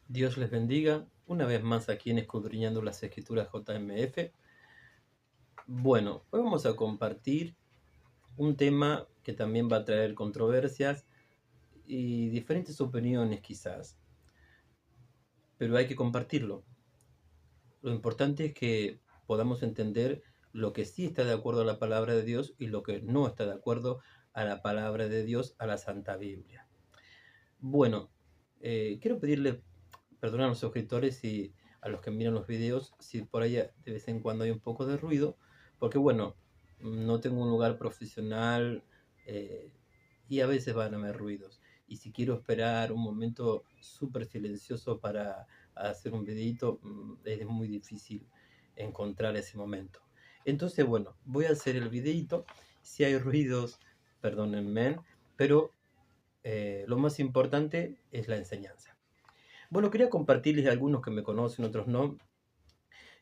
Dios les bendiga. Una vez más aquí en Escudriñando las Escrituras JMF. Bueno, hoy vamos a compartir un tema que también va a traer controversias y diferentes opiniones quizás, pero hay que compartirlo. Lo importante es que podamos entender lo que sí está de acuerdo a la palabra de Dios y lo que no está de acuerdo a la palabra de Dios, a la Santa Biblia. Bueno, quiero pedirle perdón a los suscriptores y a los que miran los videos si por ahí de vez en cuando hay un poco de ruido, porque bueno, no tengo un lugar profesional eh, y a veces van a haber ruidos. Y si quiero esperar un momento súper silencioso para hacer un videito, es muy difícil encontrar ese momento. Entonces, bueno, voy a hacer el videito. Si hay ruidos, perdónenme, pero lo más importante es la enseñanza. Bueno, quería compartirles algunos que me conocen, otros no.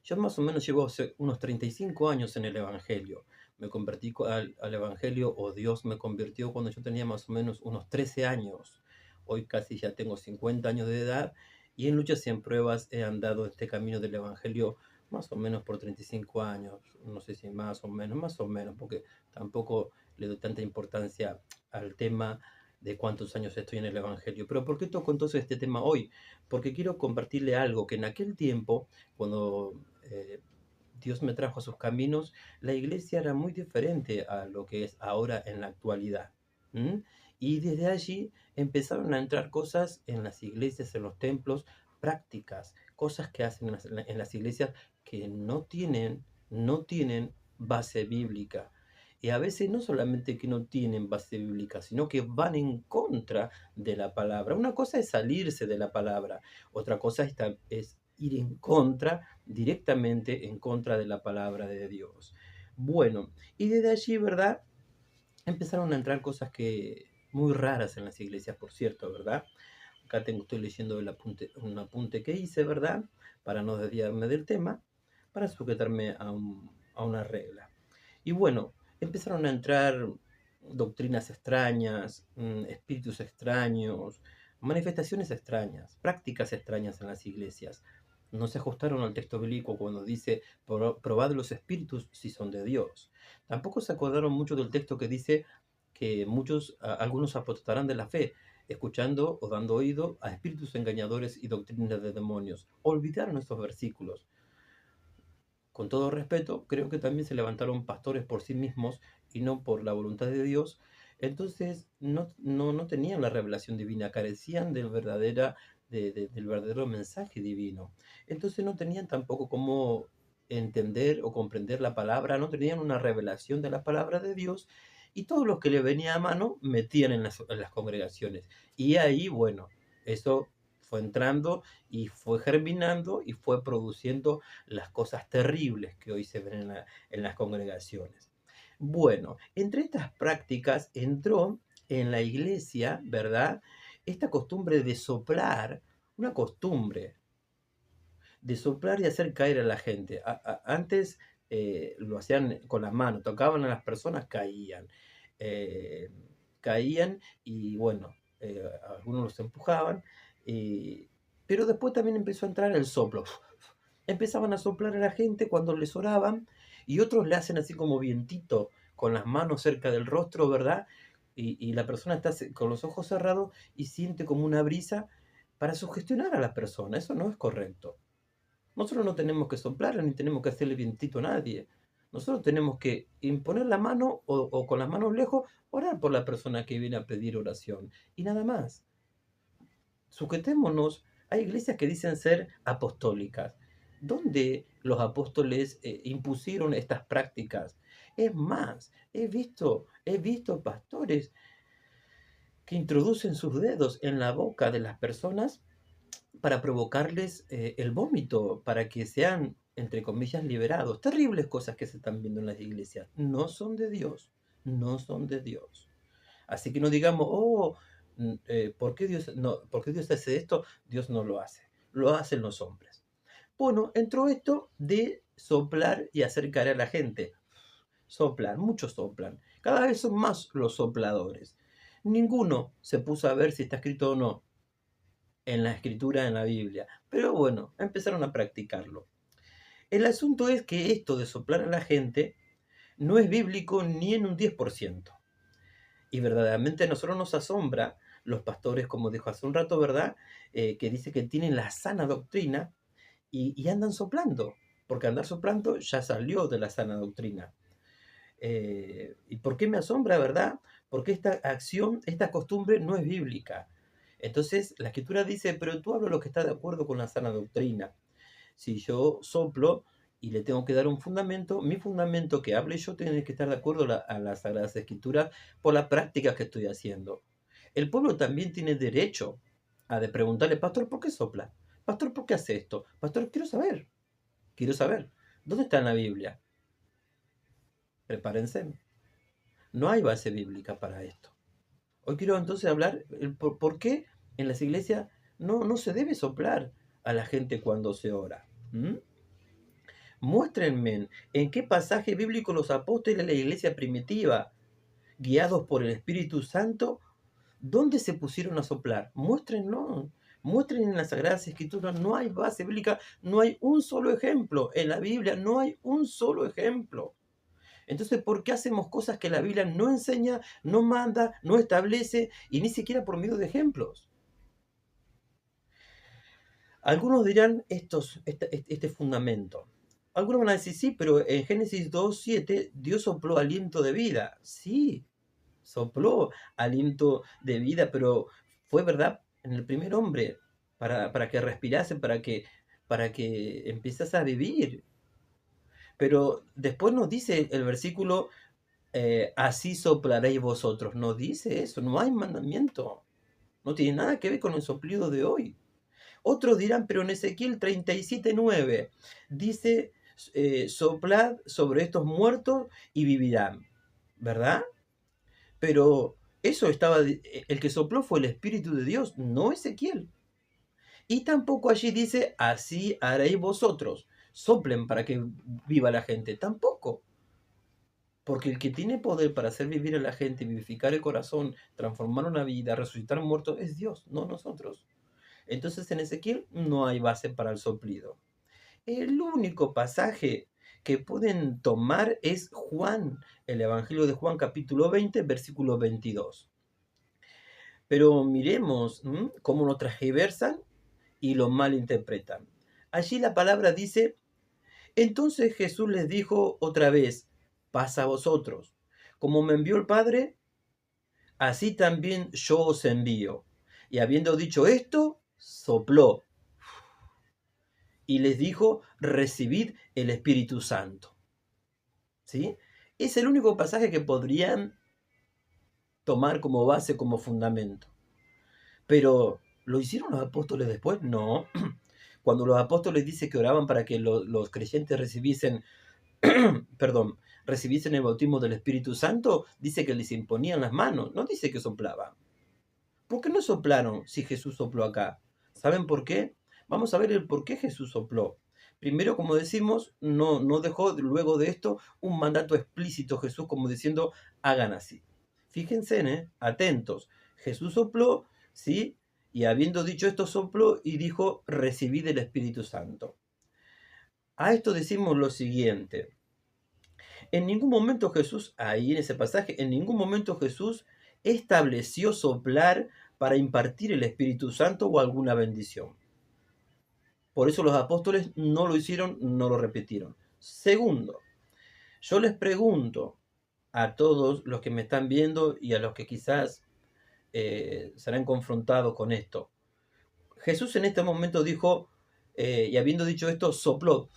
Yo más o menos llevo unos 35 años en el Evangelio. Me convertí al Evangelio, o Dios me convirtió cuando yo tenía más o menos unos 13 años. Hoy casi ya tengo 50 años de edad y en luchas y en pruebas he andado este camino del Evangelio más o menos por 35 años. No sé si más o menos, porque tampoco le doy tanta importancia al tema de cuántos años estoy en el Evangelio. Pero ¿por qué toco entonces este tema hoy? Porque quiero compartirle algo que en aquel tiempo, cuando Dios me trajo a sus caminos, la iglesia era muy diferente a lo que es ahora en la actualidad. ¿M? Y desde allí empezaron a entrar cosas en las iglesias, en los templos, prácticas, cosas que hacen en las iglesias que no tienen base bíblica. Y a veces no solamente que no tienen base bíblica, sino que van en contra de la palabra. Una cosa es salirse de la palabra, otra cosa es ir en contra, directamente en contra de la palabra de Dios. Bueno, y desde allí, ¿verdad? Empezaron a entrar cosas que muy raras en las iglesias, por cierto, ¿verdad? Acá estoy leyendo un apunte que hice, ¿verdad? Para no desviarme del tema, para sujetarme a una regla. Y bueno, empezaron a entrar doctrinas extrañas, espíritus extraños, manifestaciones extrañas, prácticas extrañas en las iglesias. No se ajustaron al texto bíblico cuando dice, probad los espíritus si son de Dios. Tampoco se acordaron mucho del texto que dice que algunos apostarán de la fe, escuchando o dando oído a espíritus engañadores y doctrinas de demonios. Olvidaron estos versículos. Con todo respeto, creo que también se levantaron pastores por sí mismos y no por la voluntad de Dios. Entonces no tenían la revelación divina, carecían del verdadero mensaje divino. Entonces no tenían tampoco cómo entender o comprender la palabra, no tenían una revelación de la palabra de Dios y todos los que le venía a mano metían en las congregaciones. Y ahí, bueno, eso fue entrando y fue germinando y fue produciendo las cosas terribles que hoy se ven en las congregaciones. Bueno, entre estas prácticas entró en la iglesia, ¿verdad? Esta costumbre de soplar, una costumbre de soplar y hacer caer a la gente. Antes lo hacían con las manos, tocaban a las personas, caían. Eh, Caían y bueno, algunos los empujaban, pero después también empezó a entrar el soplo. Empezaban a soplar a la gente cuando les oraban y otros le hacen así como vientito con las manos cerca del rostro, ¿verdad? Y la persona está con los ojos cerrados y siente como una brisa para sugestionar a la persona. Eso no es correcto. Nosotros no tenemos que soplar ni tenemos que hacerle vientito a nadie. Nosotros tenemos que imponer la mano o con las manos lejos, orar por la persona que viene a pedir oración. Y nada más. Sujetémonos. Hay iglesias que dicen ser apostólicas, donde los apóstoles impusieron estas prácticas. Es más, he visto pastores que introducen sus dedos en la boca de las personas para provocarles el vómito, para que sean, entre comillas, liberados. Terribles cosas que se están viendo en las iglesias. No son de Dios, no son de Dios. Así que no digamos, ¿por qué Dios hace esto? Dios no lo hace, lo hacen los hombres. Bueno, entró esto de soplar y hacer caer a la gente. Soplan, muchos soplan. Cada vez son más los sopladores. Ninguno se puso a ver si está escrito o no. en la escritura, en la Biblia. Pero bueno, empezaron a practicarlo. El asunto es que esto de soplar a la gente no es bíblico ni en un 10%. Y verdaderamente a nosotros nos asombra los pastores, como dijo hace un rato, ¿verdad? Que dice que tienen la sana doctrina y andan soplando, porque andar soplando ya salió de la sana doctrina. ¿Y por qué me asombra, verdad? Porque esta acción, esta costumbre no es bíblica. Entonces, la escritura dice, pero tú hablas lo que está de acuerdo con la sana doctrina. Si yo soplo y le tengo que dar un fundamento, mi fundamento que hable yo tiene que estar de acuerdo a las Sagradas Escrituras por las prácticas que estoy haciendo. El pueblo también tiene derecho a de preguntarle, pastor, ¿por qué sopla? Pastor, ¿por qué hace esto? Pastor, quiero saber, quiero saber. ¿Dónde está en la Biblia? Prepárense. No hay base bíblica para esto. Hoy quiero entonces hablar por qué en las iglesias no se debe soplar a la gente cuando se ora. ¿Mm? Muéstrenme en qué pasaje bíblico los apóstoles de la iglesia primitiva, guiados por el Espíritu Santo, ¿dónde se pusieron a soplar? Muéstrenlo. Muestren en las Sagradas Escrituras, no hay base bíblica, no hay un solo ejemplo. En la Biblia no hay un solo ejemplo. Entonces, ¿por qué hacemos cosas que la Biblia no enseña, no manda, no establece y ni siquiera por medio de ejemplos? Algunos dirán este fundamento. Algunos van a decir, sí, pero en Génesis 2:7 Dios sopló aliento de vida. Sí, sopló aliento de vida, pero fue verdad en el primer hombre, para que respirase, para que empezase a vivir. Pero después nos dice el versículo, así soplaréis vosotros. No dice eso, no hay mandamiento. No tiene nada que ver con el soplido de hoy. Otros dirán, pero en Ezequiel 37:9 dice, soplad sobre estos muertos y vivirán, ¿verdad? Pero eso estaba, el que sopló fue el Espíritu de Dios, no Ezequiel. Y tampoco allí dice, así haréis vosotros, soplen para que viva la gente, tampoco. Porque el que tiene poder para hacer vivir a la gente, vivificar el corazón, transformar una vida, resucitar muertos, es Dios, no nosotros. Entonces en Ezequiel no hay base para el soplido. El único pasaje que pueden tomar es Juan, el Evangelio de Juan capítulo 20, versículo 22. Pero miremos cómo lo transgiversan y lo malinterpretan. Allí la palabra dice, entonces Jesús les dijo otra vez, paz a vosotros. Como me envió el Padre, así también yo os envío. Y habiendo dicho esto, sopló y les dijo, recibid el Espíritu Santo. ¿Sí? Es el único pasaje que podrían tomar como base, como fundamento. Pero, ¿lo hicieron los apóstoles después? No. Cuando los apóstoles dicen que oraban para que los creyentes recibiesen, perdón, recibiesen el bautismo del Espíritu Santo, dice que les imponían las manos, no dice que soplaban. ¿Por qué no soplaron si Jesús sopló acá? ¿Saben por qué? Vamos a ver el por qué Jesús sopló. Primero, como decimos, no dejó luego de esto un mandato explícito Jesús como diciendo, hagan así. Fíjense, atentos. Jesús sopló, ¿sí? Y habiendo dicho esto, sopló y dijo, recibid el Espíritu Santo. A esto decimos lo siguiente. En ningún momento Jesús, ahí en ese pasaje, en ningún momento Jesús estableció soplar para impartir el Espíritu Santo o alguna bendición. Por eso los apóstoles no lo hicieron, no lo repitieron. Segundo, yo les pregunto a todos los que me están viendo y a los que quizás serán confrontados con esto. Jesús en este momento dijo, y habiendo dicho esto, sopló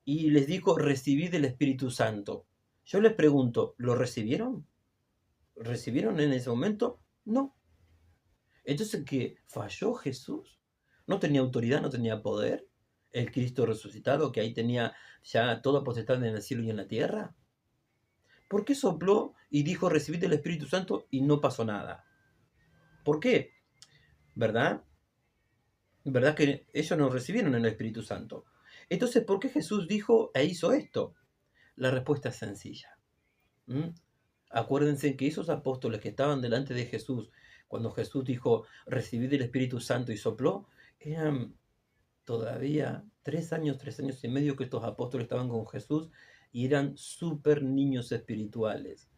y les dijo, recibid el Espíritu Santo. Yo les pregunto, ¿lo recibieron? ¿Recibieron en ese momento? No. Entonces, ¿qué? ¿Falló Jesús? ¿No tenía autoridad, no tenía poder? ¿El Cristo resucitado que ahí tenía ya toda potestad en el cielo y en la tierra? ¿Por qué sopló y dijo recibid el Espíritu Santo y no pasó nada? ¿Por qué? ¿Verdad? ¿Verdad que ellos no recibieron el Espíritu Santo? Entonces, ¿por qué Jesús dijo e hizo esto? La respuesta es sencilla. ¿Mm? Acuérdense que esos apóstoles que estaban delante de Jesús cuando Jesús dijo, recibid el Espíritu Santo y sopló, eran todavía 3 años, 3 años y medio que estos apóstoles estaban con Jesús y eran súper niños espirituales.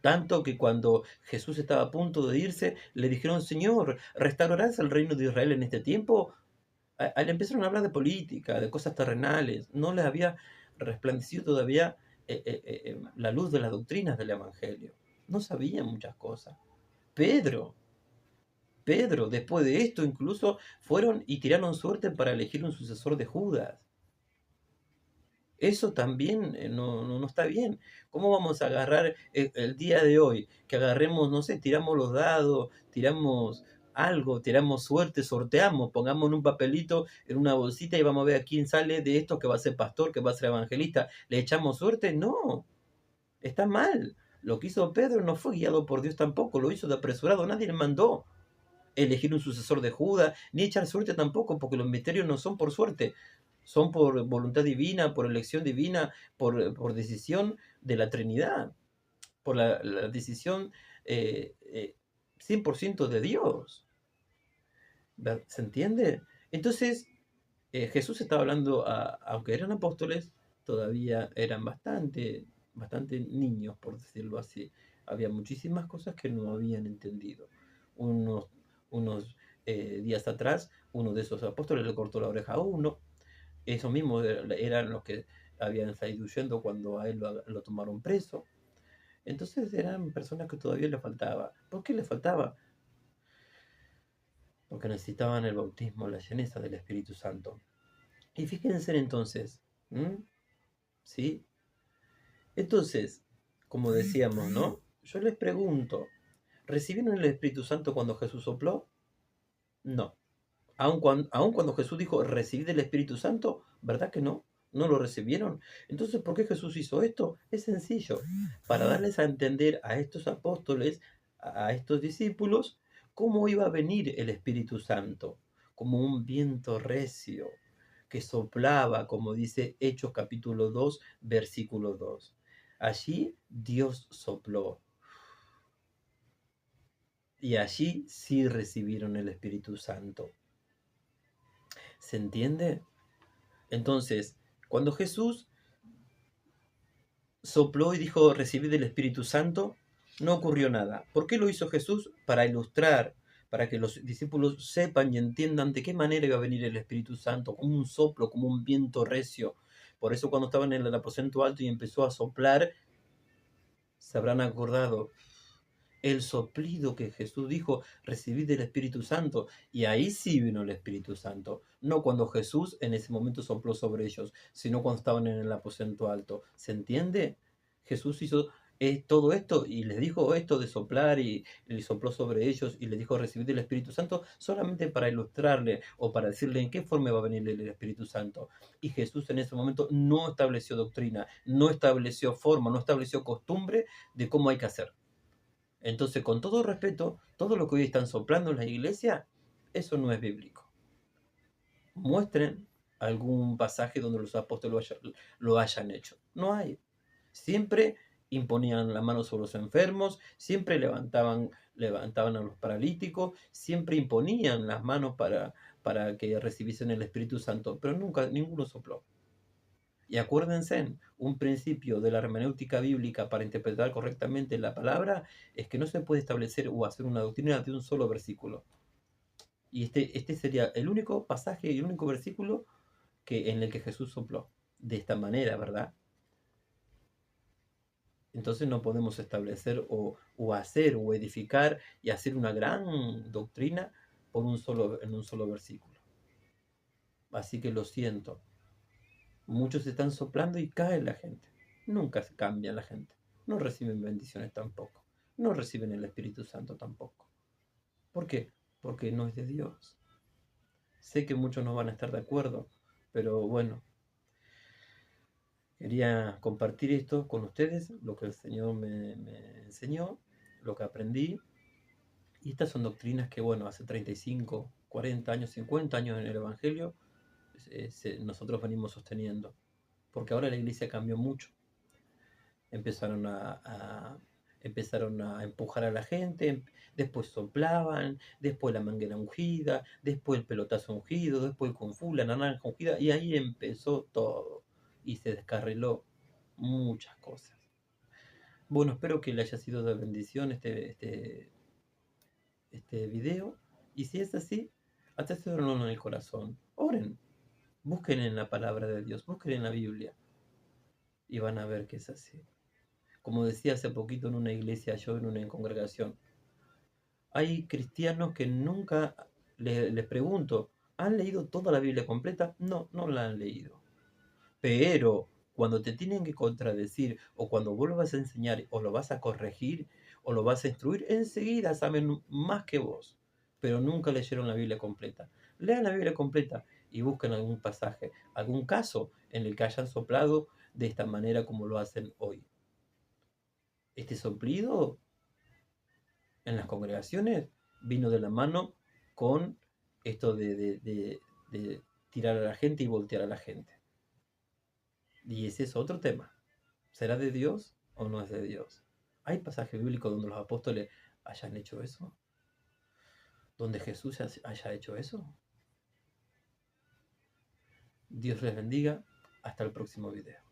Tanto que cuando Jesús estaba a punto de irse, le dijeron, Señor, ¿restaurarás el reino de Israel en este tiempo? Le empezaron a hablar de política, de cosas terrenales. No les había resplandecido todavía la luz de las doctrinas del Evangelio. No sabían muchas cosas. Pedro, después de esto, incluso fueron y tiraron suerte para elegir un sucesor de Judas. Eso también no está bien. ¿Cómo vamos a agarrar el día de hoy? Que agarremos, no sé, tiramos los dados, tiramos algo, tiramos suerte, sorteamos, pongamos en un papelito, en una bolsita y vamos a ver a quién sale de esto que va a ser pastor, que va a ser evangelista. ¿Le echamos suerte? No, está mal. Lo que hizo Pedro no fue guiado por Dios tampoco, lo hizo de apresurado, nadie le mandó elegir un sucesor de Judas, ni echar suerte tampoco, porque los misterios no son por suerte, son por voluntad divina, por elección divina, por decisión de la Trinidad, por la decisión 100% de Dios. ¿Se entiende? Entonces, Jesús estaba hablando, aunque eran apóstoles, todavía eran bastante niños, por decirlo así. Había muchísimas cosas que no habían entendido. Unos días atrás, uno de esos apóstoles le cortó la oreja a uno. Esos mismos eran los que habían salido huyendo cuando a él lo tomaron preso. Entonces eran personas que todavía le faltaba. ¿Por qué le faltaba? Porque necesitaban el bautismo, la lleneza del Espíritu Santo. Y fíjense entonces, ¿sí? Entonces, como decíamos, ¿no? Yo les pregunto, ¿recibieron el Espíritu Santo cuando Jesús sopló? No. Aun cuando Jesús dijo, recibid el Espíritu Santo, ¿verdad que no? ¿No lo recibieron? Entonces, ¿por qué Jesús hizo esto? Es sencillo, para darles a entender a estos apóstoles, a estos discípulos, cómo iba a venir el Espíritu Santo, como un viento recio que soplaba, como dice Hechos capítulo 2, versículo 2. Allí Dios sopló. Y allí sí recibieron el Espíritu Santo. ¿Se entiende? Entonces, cuando Jesús sopló y dijo, recibid el Espíritu Santo, no ocurrió nada. ¿Por qué lo hizo Jesús? Para ilustrar, para que los discípulos sepan y entiendan de qué manera iba a venir el Espíritu Santo, como un soplo, como un viento recio. Por eso cuando estaban en el aposento alto y empezó a soplar, se habrán acordado el soplido que Jesús dijo, recibid el Espíritu Santo. Y ahí sí vino el Espíritu Santo. No cuando Jesús en ese momento sopló sobre ellos, sino cuando estaban en el aposento alto. ¿Se entiende? Jesús hizo todo esto y les dijo esto de soplar y sopló sobre ellos y les dijo recibid el Espíritu Santo solamente para ilustrarle o para decirle en qué forma va a venir el Espíritu Santo. Y Jesús en ese momento no estableció doctrina, no estableció forma, no estableció costumbre de cómo hay que hacer. Entonces, con todo respeto, todo lo que hoy están soplando en la iglesia, eso no es bíblico. Muestren algún pasaje donde los apóstoles lo hayan hecho. No hay. Siempre imponían la mano sobre los enfermos, siempre levantaban a los paralíticos, siempre imponían las manos para que recibiesen el Espíritu Santo, pero nunca ninguno sopló. Y acuérdense, un principio de la hermenéutica bíblica para interpretar correctamente la palabra es que no se puede establecer o hacer una doctrina de un solo versículo. Y este sería el único pasaje y el único versículo en el que Jesús sopló. De esta manera, ¿verdad? Entonces no podemos establecer o hacer o edificar y hacer una gran doctrina en un solo versículo. Así que lo siento. Muchos están soplando y cae la gente. Nunca se cambia la gente. No reciben bendiciones tampoco. No reciben el Espíritu Santo tampoco. ¿Por qué? Porque no es de Dios. Sé que muchos no van a estar de acuerdo, pero bueno, quería compartir esto con ustedes, lo que el Señor me enseñó, lo que aprendí. Y estas son doctrinas que, bueno, hace 35, 40 años, 50 años en el Evangelio, nosotros venimos sosteniendo. Porque ahora la iglesia cambió mucho. Empezaron empezaron a empujar a la gente, después soplaban, después la manguera ungida, después el pelotazo ungido, después el Kung Fu, la naranja ungida, y ahí empezó todo y se descarriló muchas cosas. Bueno, espero que le haya sido de bendición este video, y si es así, hacérselo en el corazón. Oren, busquen en la palabra de Dios, busquen en la Biblia, y van a ver que es así. Como decía hace poquito en una iglesia, yo en una congregación, hay cristianos que nunca les pregunto, ¿han leído toda la Biblia completa? No, no la han leído. Pero cuando te tienen que contradecir, o cuando vos lo vas a enseñar, o lo vas a corregir, o lo vas a instruir, enseguida saben más que vos, pero nunca leyeron la Biblia completa. Lean la Biblia completa y busquen algún pasaje, algún caso en el que hayan soplado de esta manera como lo hacen hoy. Este soplido en las congregaciones vino de la mano con esto de tirar a la gente y voltear a la gente. Y ese es otro tema. ¿Será de Dios o no es de Dios? ¿Hay pasajes bíblicos donde los apóstoles hayan hecho eso? ¿Donde Jesús haya hecho eso? Dios les bendiga. Hasta el próximo video.